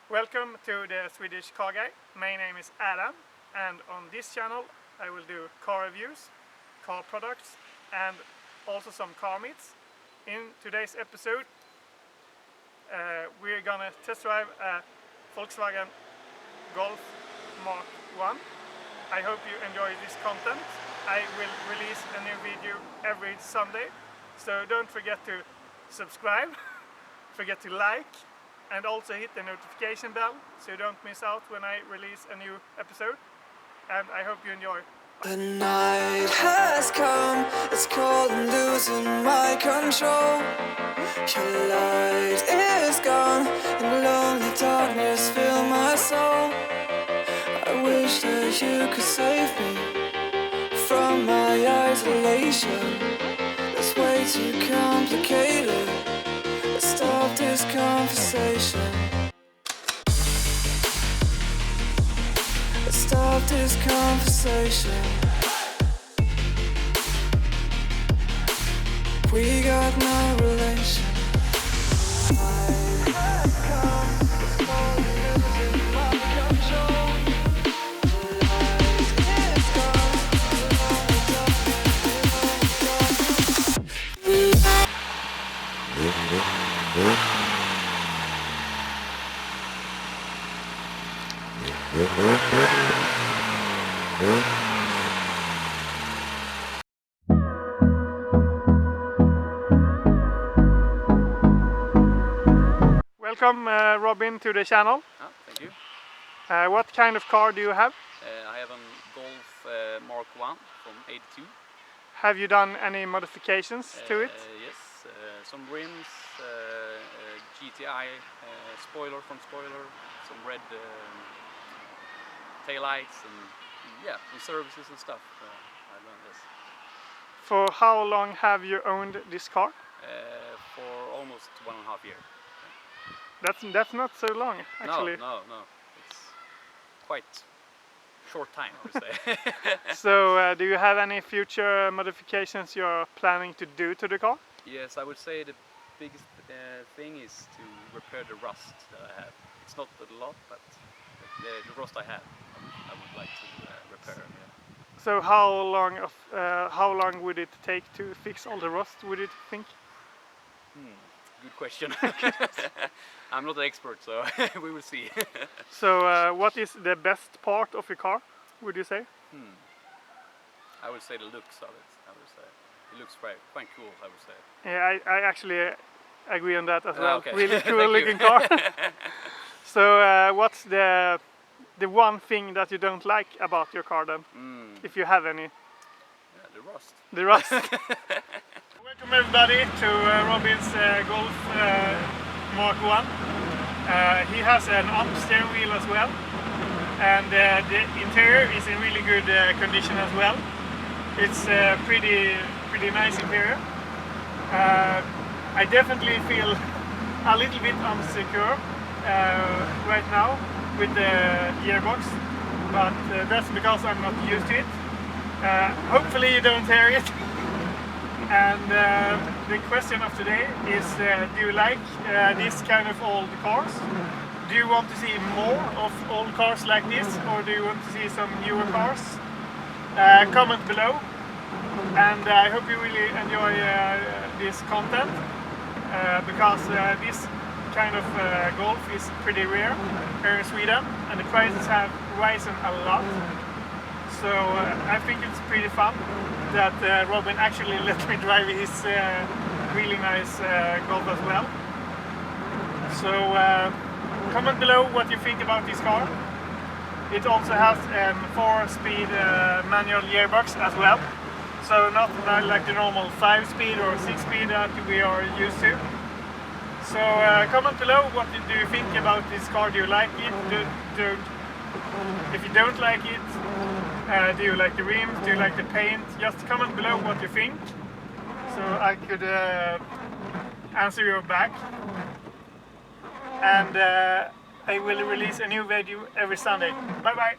Welcome to the Swedish Car Guy. My name is Adam, and on this channel I will do car reviews, car products and also some car meets. In today's episode we're gonna test drive a Volkswagen Golf MK1. I hope you enjoy this content. I will release a new video every Sunday, so don't forget to subscribe, forget to like, and also hit the notification bell so you don't miss out when I release a new episode. And I hope you enjoy. The night has come, it's cold and losing my control. Your light is gone, and lonely darkness fill my soul. I wish that you could save me from my isolation. It's way too complicated. Let's stop this conversation. Let's stop this conversation. We got no relation. Welcome Robin to the channel. Oh, thank you. What kind of car do you have? I have a Golf MK1 from '82. Have you done any modifications to it? Yes, some rims, GTI front spoiler, some red taillights, and yeah, some services and stuff. I've done this. For how long have you owned this car? For almost 1.5 years. That's not so long, actually. No. It's quite short time, I would say. So, do you have any future modifications you're planning to do to the car? Yes, I would say the biggest thing is to repair the rust that I have. It's not a lot, but the rust I have, I would like to repair. Yeah. So, how long would it take to fix all the rust? Would you think? Good question. I'm not an expert, so we will see. So, what is the best part of your car, would you say? I would say the looks of it. I would say it looks quite cool. I would say. Yeah, I actually agree on that as well. Okay. Really cool looking car. So, what's the one thing that you don't like about your car then, if you have any? Yeah, the rust. The rust. Welcome everybody to Robins Golf MK1. He has an up steering wheel as well, and the interior is in really good condition as well. It's pretty nice interior. I definitely feel a little bit insecure right now with the gearbox, but that's because I'm not used to it. Hopefully you don't hear it. And the question of today is, do you like this kind of old cars? Do you want to see more of old cars like this, or do you want to see some newer cars? Comment below, and I hope you really enjoy this content, because this kind of Golf is pretty rare here in Sweden, and the prices have risen a lot. So I think it's pretty fun that Robin actually let me drive his really nice Golf as well. So comment below what you think about this car. It also has a 4-speed manual gearbox as well. So not like the normal 5-speed or 6-speed that we are used to. So comment below what do you think about this car. Do you like it? If you don't like it, do you like the rims? Do you like the paint? Just comment below what you think, so I could answer you back. And I will release a new video every Sunday. Bye bye!